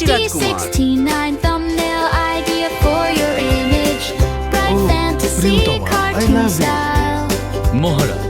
সত্যি রাজকুমার। মহারাজ,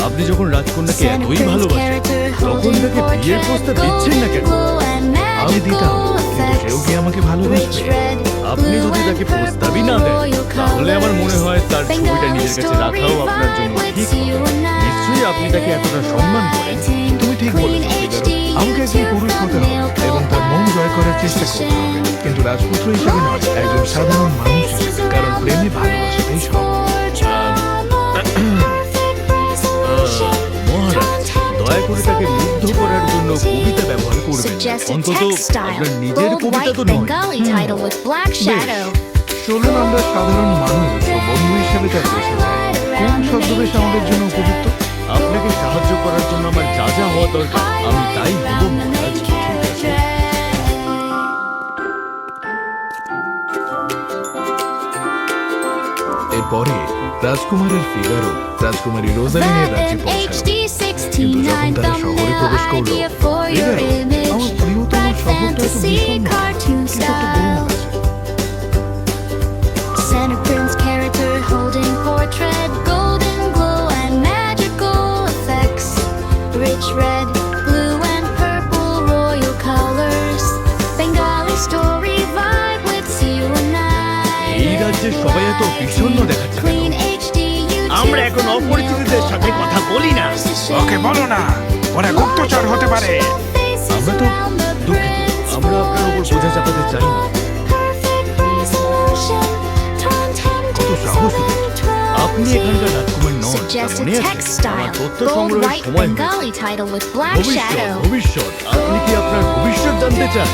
আপনি যখন রাজকন্যাকে এতই ভালোবাসেন তখন তাকে বিয়ের প্রস্তাব দিচ্ছেন না কেন? আমি দিতাম, কিন্তু সেও কি আমাকে ভালোবাসবে? আপনি যদি তাকে প্রস্তাবই না দেন তাহলে আমার মনে হয় তার ছবিটা নিজের কাছে রাখাও আপনার জন্য ঠিক হবে। নিশ্চয়ই আপনি তাকে এতটা সম্মান করেন। তুমি ঠিক বলেছো ফিগারো। আমাকে একজন পুরুষ হতে হবে এবং তার মন জয় করার চেষ্টা করতে হবে, কিন্তু রাজপুত্র হিসেবে নয়, একজন সাধারণ মানুষ হিসেবে। কারণ প্রেমে ভালোবাসাটাই সব। মহারাজ, দয়া করে তাকে মুগ্ধ করার জন্য কবিতা ব্যবহার করবেন না। অন্তত আপনার নিজের কবিতা তো নয়। চলুন আমরা সাধারণ মানুষ ও বন্ধু হিসেবে তার দেশে যাই। কোন ছদ্মবেশ আমাদের জন্য উপযুক্ত? আপনাকে সাহায্য করার জন্য আমার যা যা হওয়া দরকার আমি তাই হব মহারাজ। ঠিক আছে। এরপরে রাজকুমারের ফিগারো রাজকুমারী রোজালিনের রাজ্যে পৌঁছালো। কিন্তু যখন তারা শহরে প্রবেশ করলো, ফিগারো, আমার প্রিয়তম শহরটা তো বিষণ্ণ, কিন্তু একটা গোলমাল আছে। Santa Prince character holding portrait, golden glow and magical effects. Rich red, blue and purple royal colors. Bengali story vibe with you and এই I. রাজ্যের সবাই এত বিষণ্ণ দেখাচ্ছে কেন? Clean HD YouTube. আমরা এখন অপরিচিতদের সাথে কথা বলি না। ওকে বলো না, ওরা গুপ্তচর হতে পারে। আমরা তো দুঃখিত, আমরা আপনার উপর বোঝা চাপাতে চাই না। কত সাহস ওদের। আপনি এখানকার রাজকুমার নন, তার Suggest a মনে আছে? text আমার style. তথ্য Gold সংগ্রহের white সময় হয়েছে। Bengali title with black ভবিষ্যৎ, shadow. ভবিষ্যৎ, আপনি কি আপনার ভবিষ্যৎ জানতে চান?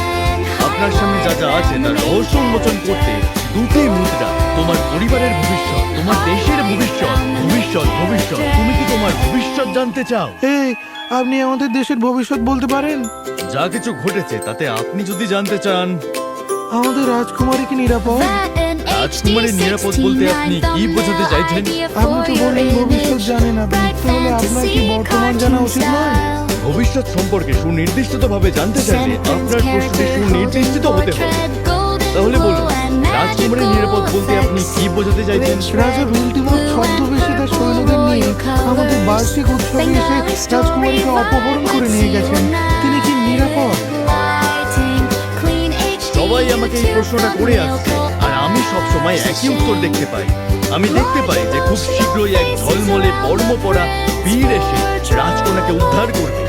আপনার সামনে যা যা আছে তার রহস্য উন্মোচন করতে দুটি মুদ্রা, তোমার পরিবারের ভবিষ্যৎ, তোমার দেশের ভবিষ্যৎ, ভবিষ্যৎ, ভবিষ্যৎ। তুমি কি তোমার ভবিষ্যৎ জানতে চাও? এই, আপনি আমাদের দেশের ভবিষ্যৎ বলতে পারেন? যা কিছু ঘটেছে তাতে আপনি যদি জানতে চান। আমাদের রাজকুমারী কি নিরাপদ? রাজকুমারীর নিরাপদ বলতে আপনি কি বোঝাতে চাইছেন? আপনি তো বললেন ভবিষ্যৎ জানেন আপনি, তাহলে আপনার কি বর্তমান জানা উচিত নয়? ভবিষ্যৎ সম্পর্কে সুনির্দিষ্টভাবে জানতে চাইলে আপনার প্রশ্নটি সুনির্দিষ্ট হতে হবে। তাহলে বলুন, রাজকুমারীর নিরাপদ বলতে আপনি কি বোঝাতে চাইছেন? রাজা ভেলটিমোর ছদ্মবেশে তার সৈন্যদের নিয়ে আমাদের বার্ষিক উৎসবে এসে রাজকুমারীকে অপহরণ করে নিয়ে গেছেন। তিনি কি নিরাপদ? সবাই আমাকে এই প্রশ্নটা করে আসছে আর আমি সব সময় একই উত্তর দেখতে পাই। আমি দেখতে পাই যে খুব শীঘ্রই এক ঝলমলে বর্ম পরা বীর এসে রাজকন্যাকে উদ্ধার করবে।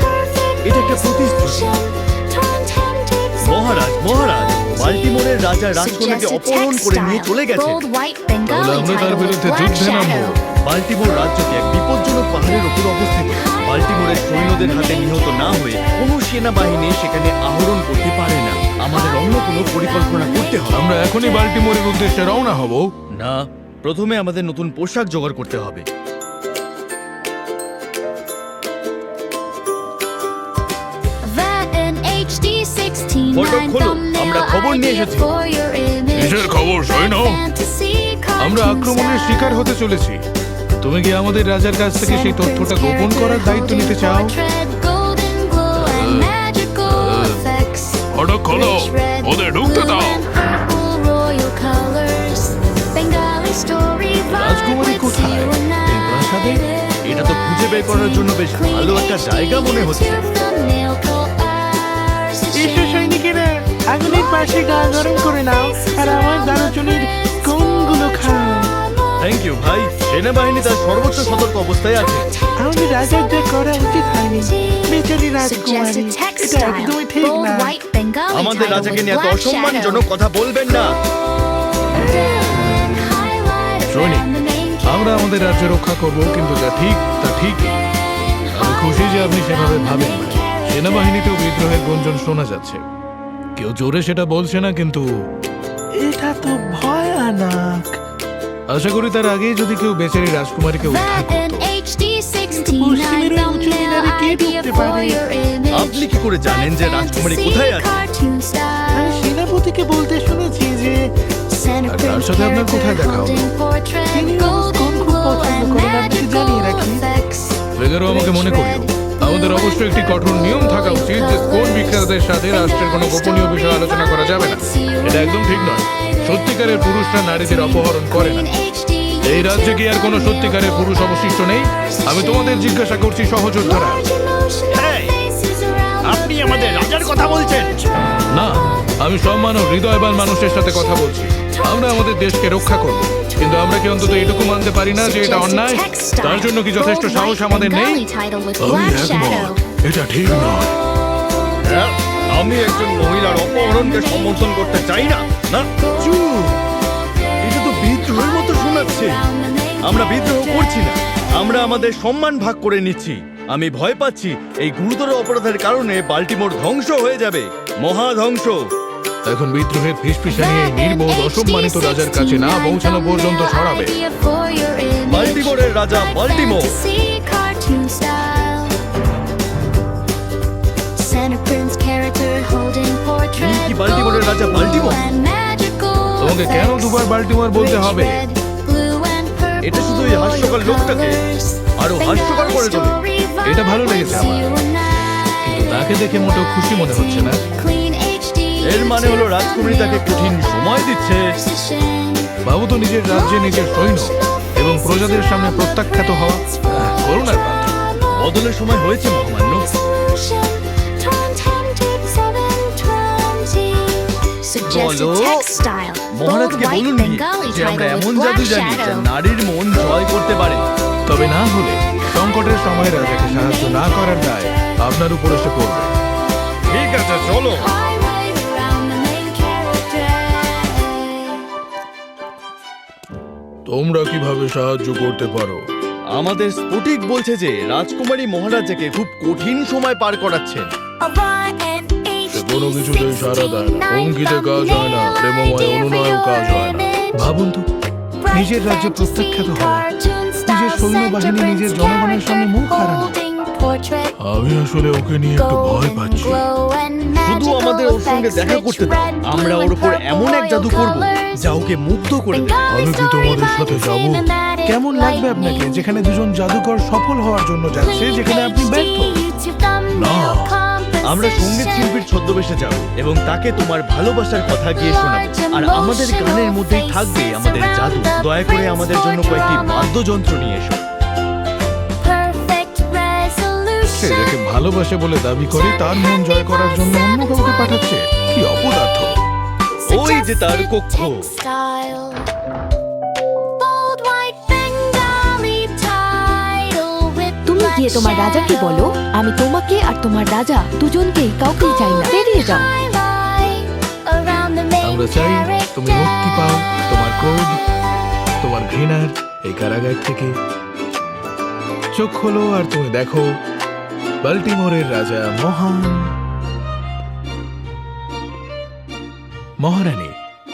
এটা একটা প্রতিশ্রুতি। মহারাজ, মহারাজ, বাল্টিমোরের রাজা রাজকন্যাকে অপহরণ করে নিয়ে চলে গেছে। তাহলে আমরা তার বিরুদ্ধে যুদ্ধে নামবো। বাল্টিমোর রাজ্যটি এক বিপজ্জনক পাহাড়ের উপর অবস্থিত। বাল্টিমোরের সৈন্যদের হাতে নিহত না হয়ে কোনো সেনাবাহিনী সেখানে আহরণ করতে পারে না। আমাদের অন্য কোনো পরিকল্পনা করতে হবে। আমরা এখনই বাল্টিমোরের উদ্দেশ্যে রওনা হব। না, প্রথমে আমাদের নতুন পোশাক জোগাড় করতে হবে। ফটক খোলো, আমরা খবর নিয়ে এসেছি। কিসের খবর সৈন্য? আমরা আক্রমণের শিকার হতে চলেছি। তুমি কি আমাদের রাজার কাছ থেকে সেই তথ্যটা গোপন করার দায়িত্ব নিতে চাও? ফটক খোলো, ওদের ঢুকতে দাও। রাজকুমারী কোথায়? এই প্রাসাদে? এটা তো খুঁজে বের করার জন্য বেশ ভালো একটা জায়গা মনে হচ্ছে। এসো সৈনিকেরা, আগুনের পাশে গা গরম করে নাও আর আমার দারুচুনির কোনগুলো খাও। থ্যাংক ইউ ভাই। সেনাবাহিনী তার সর্বোচ্চ সতর্ক অবস্থায় আছে। আমাদের রাজার যা করা উচিত হয়নি। বেচারি রাজকুমারী, এটা একদমই ঠিক না। আমাদের রাজাকে নিয়ে এত অসম্মানজনক কথা বলবেন না। সৈনিক, আমরা আমাদের রাজ্য রক্ষা করব, কিন্তু যা ঠিক তা ঠিকই। আমি খুশি যে আপনি সেভাবে ভাবেন। সেনাবাহিনীতেও বিদ্রোহের গুঞ্জন শোনা যাচ্ছে। কেউ জোরে সেটা বলছে না, কিন্তু এটা তো ভয়ানক। আশা করি তার আগেই যদি কেউ বেচারি রাজকুমারীকে উদ্ধার করত। পশ্চিমের ওই উঁচু মিনারে কে ঢুকতে পারে? আপনি কি করে জানেন যে রাজকুমারী কোথায় আছে? আমি সেনাপতিকে বলতে শুনেছি যে আর তার সাথে আপনার কোথায় দেখা হবে? তিনি রোজ কোন খুব পছন্দ করেন, আপনাকে জানিয়ে রাখি। ফিগারো আমাকে মনে করিও। আমাদের অবশ্যই একটি কঠোর নিয়ম থাকা উচিত যে কোন বিক্রেতাদের সাথে রাষ্ট্রের কোনো গোপনীয় বিষয় আলোচনা করা যাবে না। এটা একদম ঠিক নয়। সত্যিকারের পুরুষরা নারীদের অপহরণ করে না। এই রাজ্যে কি আর কোনো সত্যিকারের পুরুষ অবশিষ্ট নেই? আমি তোমাদের জিজ্ঞাসা করছি সহযোদ্ধারা। হ্যাঁ, আপনি আমাদের রাজার কথা বলছেন? না, আমি সম্মান ও হৃদয়বান মানুষের সাথে কথা বলছি। আমরা আমাদের দেশকে রক্ষা করব, কিন্তু আমরা কি অন্তত এটুকু মানতে পারি না যে এটা অন্যায়? তার জন্য কি যথেষ্ট সাহস আমাদের নেই? আমি একমত, এটা ঠিক নয়। হ্যাঁ, আমি একজন মহিলার অপহরণকে সমর্থন করতে চাই না। না, চুপ! এটা তো বিদ্রোহের মতো শোনাচ্ছে। আমরা বিদ্রোহ করছি না, আমরা আমাদের সম্মান ভাগ করে নিচ্ছি। আমি ভয় পাচ্ছি এই গুরুতর অপরাধের কারণে বাল্টিমোর ধ্বংস হয়ে যাবে, মহাধ্বংস। এখন বিদ্রোহের ফিসফিসানি এই নির্বোধ অসম্মানিত রাজার কাছে না পৌঁছানো পর্যন্ত ছড়াবে। বাল্টিমোরের রাজা বাল্টিমোর। তুমি কি বাল্টিমোরের রাজা বাল্টিমোর? তোমাকে কেন দুবার বাল্টিমোর বলতে হবে? এটা শুধু এই হাস্যকর লোকটাকে আরো হাস্যকর করে তোলে। এটা ভালো লেগেছে আমার, কিন্তু তাকে দেখে মোটেও খুশি মনে হচ্ছে না। এর মানে হলো রাজকুমারী তাকে কঠিন সময় দিচ্ছে। বাবু তো নিজের রাজ্যে নিজের সৈন্য এবং প্রজাদের সামনে প্রত্যাখ্যাত হওয়া করুণার পাত্র। বদলের সময় হয়েছে মহামান্য। বলো, মহারাজকে বলুন যে আমরা এমন জাদু জানি যা নারীর মন জয় করতে পারে। তবে না হলে সংকটের সময় রাজাকে সাহায্য না করার দায় আপনার উপর এসে পড়বে। ঠিক আছে, চলো। তোমরা কিভাবে সাহায্য করতে পারো? আমাদের স্ফটিক বলছে যে রাজকুমারী মহারাজাকে খুব কঠিন সময় পার করাচ্ছেন। সে কোনো কিছুতেই সাড়া দেয় না, হুমকিতে কাজ হয় না, প্রেমময় অনুনয়েও কাজ হয় না। ভাবুন তো, নিজের রাজ্যে প্রত্যাখ্যাত হওয়া, নিজের সৈন্যবাহিনী নিজের জনগণের সামনে মুখ হারানো। আমি আসলে ওকে নিয়ে একটু ভয় পাচ্ছি। শুধু আমাদের ওর সঙ্গে দেখা করতে দাও, আমরা ওর উপর এমন এক জাদু করব যা ওকে মুগ্ধ করে দেবে। আমি কি তোমাদের সাথে যাব? কেমন লাগবে আপনাকে যেখানে দুজন জাদুকর সফল হওয়ার জন্য যাচ্ছে, যেখানে আপনি ব্যর্থ? না, আমরা সঙ্গীত শিল্পীর ছদ্মবেশে যাব এবং তাকে তোমার ভালোবাসার কথা গিয়ে শোনাবো। আর আমাদের গানের মধ্যেই থাকবে আমাদের জাদু। দয়া করে আমাদের জন্য কয়েকটি বাদ্যযন্ত্র নিয়ে এসো। সে যাকে ভালোবাসে বলে দাবি করে তার মন জয় করার জন্য অন্য কাউকে পাঠাচ্ছে। কি অপদার্থ! ওই যে তার কক্ষ। তুমি গিয়ে তোমার রাজাকে বলো, আমি তোমাকে আর তোমার রাজা দুজনকেই কাউকেই চাই না, বেরিয়ে যাও। আমরা চাই তুমি মুক্তি পাও তোমার ক্রোধ, তোমার ঘৃণার এই কারাগার থেকে। চোখ খোলো আর তুমি দেখো বাল্টিমোরের রাজা মহান। মহারানী,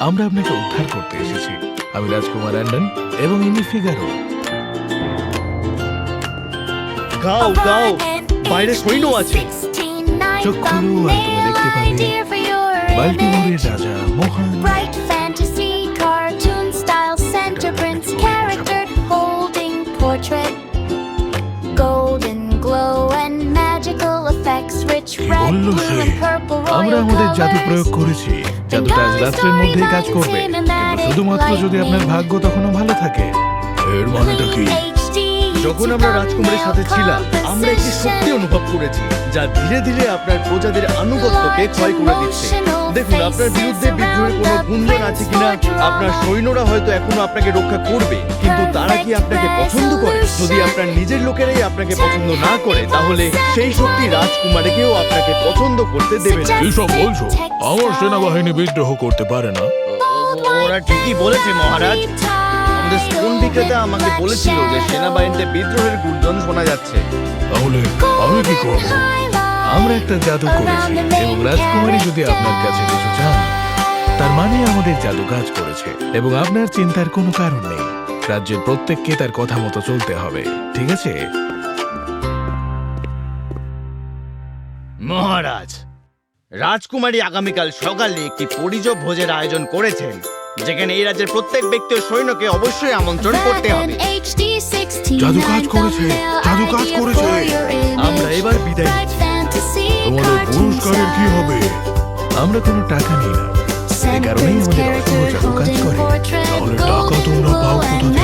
আমরা আপনাকে উদ্ধার করতে এসেছি। আমি রাজকুমার অ্যান্ডন এবং ইনি ফিগারো। গাও গাও, বাইরে সৈন্য আছে। চোখ খোলো আর তুমি দেখতে পাবে বাল্টিমোরের রাজা মহান। Bright fantasy, cartoon style, center prince, character, holding portrait, golden glow and magical effects, rich red, বললো blue সে, and purple আমরা royal আমাদের জাদু প্রয়োগ colors. করেছি। জাদুটা আজ রাত্রের মধ্যেই কাজ করবে, কিন্তু শুধুমাত্র যদি আপনার ভাগ্য তখনও ভালো থাকে। এর মানেটা কি? যখন আমরা রাজকুমারীর সাথে ছিলাম, আমরা একটি শক্তি অনুভব করেছি যা ধীরে ধীরে আপনার প্রজাদের আনুগত্যকে ক্ষয় করে দিচ্ছে। দেখুন, আপনার বিরুদ্ধে বিদ্রোহের কোনো গুঞ্জন আছে কিনা। আপনার সৈন্যরা হয়তো এখনো আপনাকে রক্ষা করবে, কিন্তু তারা কি আপনাকে পছন্দ করে? যদি আপনার নিজের লোকেরাই আপনাকে পছন্দ না করে, তাহলে সেই শক্তি রাজকুমারীকেও আপনাকে পছন্দ করতে দেবে না। কি সব বলছো? আমার সেনাবাহিনী বিদ্রোহ করতে পারে না। ওরা ঠিকই বলেছে মহারাজ। আমাদের স্পুন বিক্রেতা আমাকে বলেছিল যে সেনাবাহিনীতে বিদ্রোহের গুঞ্জন শোনা যাচ্ছে। তাহলে আমি কি করব? আমরা একটা জাদু করেছি এবং রাজকুমারী যদি আপনার কাছে কিছু চান, তার মানে আমাদের জাদু কাজ করেছে এবং আপনার চিন্তার কোনো কারণ নেই। রাজ্যের প্রত্যেককে তার কথা মতো চলতে হবে, ঠিক আছে? মহারাজ, রাজকুমারী আগামীকাল সকালে একটি পরিজো ভোজের আয়োজন করেছেন, যেখানে এই রাজ্যের প্রত্যেক ব্যক্তি ও সৈন্যকে অবশ্যই আমন্ত্রণ করতে হবে। জাদু কাজ করেছে, জাদু কাজ করেছে। আমরা এবার আমাদের কি হবে? আমরা কোনো টাকা নিই না, এই কারণেই আমাদের অসংখ্য চালু কাজ করে। তাহলে টাকা তোমরা পাও কোথা থেকে?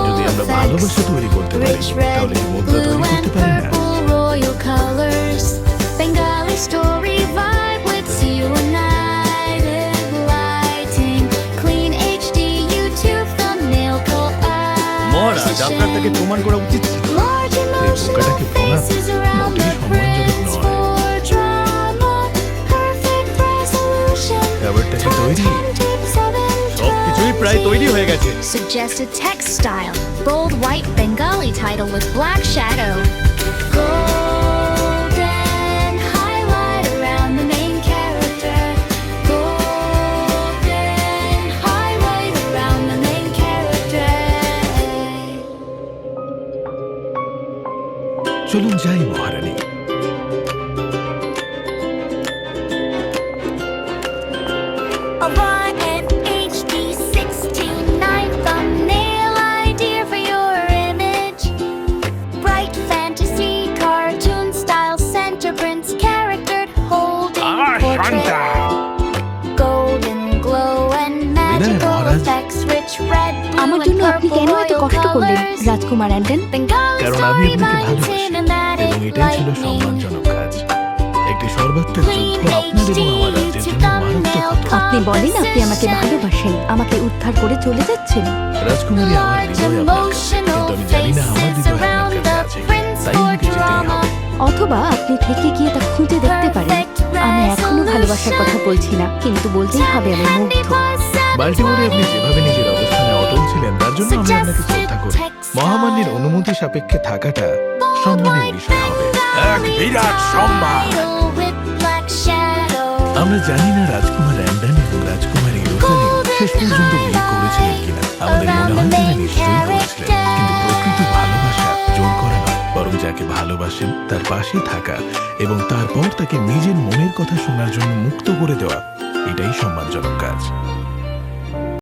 যদি আমরা ভালোবাসা তৈরি করতে পারি, তাহলে কি মুদ্রা তৈরি করতে পারি না? Royal colors, Bengali story vibe with united lighting, clean HD YouTube thumbnail মহারাজ আপনার তাকে প্রমাণ করা উচিত ছিল। large emotional বোকাটাকে প্রণাম। faces around মোটেই the সম্মানজনক prince নয়। for drama, perfect resolution, খাবারটা কি তৈরি? tips of সবকিছুই প্রায় তৈরি হয়ে গেছে। Suggested text style. Bold white Bengali title with black shadow. Golden highlight around the main character. Golden highlight around the main character. চলুন যাই মহারানী। Avant and HD 16:9 thumbnail idea for your image. Bright fantasy cartoon style center prints charactered holding portrait. Golden glow and magical Maharaj. effects, rich red, আমার blue and জন্য আপনি purple কেন এত royal কষ্ট করলেন colors. রাজকুমার অ্যান্ডন? Bengali কারণ আমি story আপনাকে minds ভালোবাসি in and that এবং is এটাই ছিল lightning. সম্মানজনক কাজ। একটি সর্বাত্মক Clean যুদ্ধ আপনার HD এবং আমার রাজ্যের YouTube জন্য মারাত্মক thumbnail হতো। আপনি বলেন আপনি আমাকে ভালোবাসেন, আমাকে উদ্ধার করে চলে যাচ্ছেন। রাজকুমারী, আমার হৃদয় আপনার কাছে, কিন্তু আমি জানি না আমার হৃদয় আপনার কাছে আছে কি। তাই আমাকে যেতেই হবে। অথবা আপনি থেকে গিয়ে তা খুঁজে দেখতে পারেন। আমি এখনো ভালোবাসার কথা বলছি না, কিন্তু বলতেই হবে আমি মুগ্ধ। বাল্টিমোরে আপনি যেভাবে নিজের অবস্থানে অটল ছিলেন, তার জন্য আমি আপনাকে শ্রদ্ধা করি। মহামান্যের অনুমতি সাপেক্ষে থাকাটা সম্মানের বিষয় হবে। এক বিরাট সম্মান। আমরা জানি না রাজকুমার অ্যান্ডন এবং রাজকুমারী রোসালিন শেষ পর্যন্ত বিয়ে করেছিলেন কিনা। আমাদের মনে হয় তারা নিশ্চয়ই করেছিলেন, কিন্তু প্রকৃত ভালোবাসা জোর করা নয়, বরং যাকে ভালোবাসেন তার পাশে থাকা এবং তারপর তাকে নিজের মনের কথা শোনার জন্য মুক্ত করে দেওয়া, এটাই সম্মানজনক কাজ।